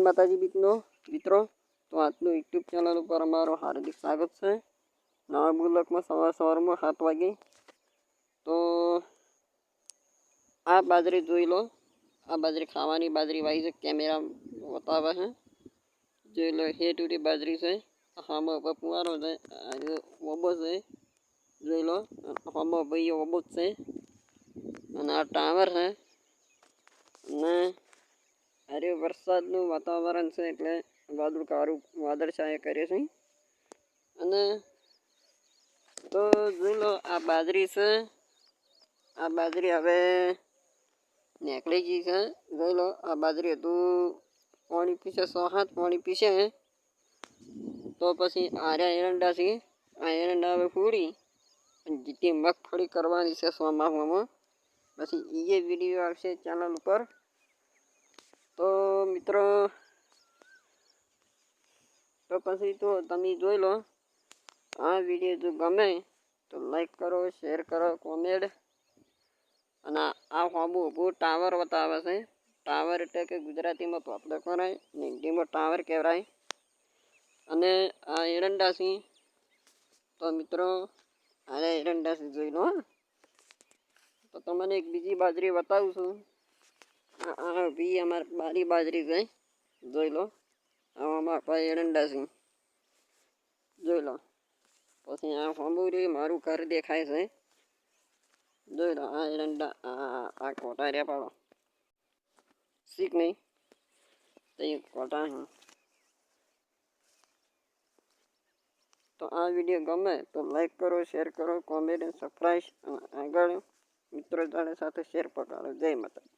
જય માતાજી મિત્રો તો આજનું યુટ્યુબ ચેનલ ઉપર અમારું હાર્દિક સ્વાગત છે. નવા બ્લોગમાં સવારમાં 7 વાગે. તો આ બાજરી જોઈ લો, આ બાજરી ખાવાની બાજરી વાઈ છે, કેમેરા બતાવે છે. જોઈ લો, હેઠુરી બાજરી છે, આમાં પુવારો છે, ઓબો છે, જોઈ લો, આમાં ભાઈ ઓબો જ છે, અને આ ટાવર છે. અને અરે વરસાદનું વાતાવરણ છે એટલે વાદળછાયા કરે છે. અને તો જોઈ લો, આ બાજરી છે, આ બાજરી હવે નીકળી ગઈ છે. જોઈ લો, આ બાજરી હતું પાણી પીશે, 6-7 પાણી પીશે. તો પછી આર્યા એરંડા છે, આ એરંડા હવે ફૂડી જેટલી મગફળી કરવાની છે સોમામાં, પછી એ વિડીયો આવશે ચેનલ ઉપર. તો મિત્રો, તો પછી તો તમે જોઈ લો, આ વિડીયો જો ગમે તો લાઈક કરો, શેર કરો, કોમેન્ટ. અને આ ઊભું ટાવર બતાવે છે. ટાવર એટલે કે ગુજરાતીમાં તો આપણે કરાય ને હિન્દીમાં ટાવર કહેવાય. અને આ એરંડા છે. તો મિત્રો, આ એરંડા છે, જોઈ લો. તો તમને એક બીજી બાજરી બતાવું છું. આ બી અમારી બારી બાજરી છે, જોઈ લો. આમાં આપણે એરંડા છે, જોઈ લો. પછી આ ફંબુરી મારું ઘર દેખાય છે, જોઈ લો. આ એરંડા, આ કોટા રહ્યા પાડો શીખ નહીં તો એ કોટા છે. તો આ વિડીયો ગમે તો લાઈક કરો, શેર કરો, કોમેન્ટ, સબસ્ક્રાઈબ, અને આગળ મિત્રો સાથે શેર પકડો. જય માતા.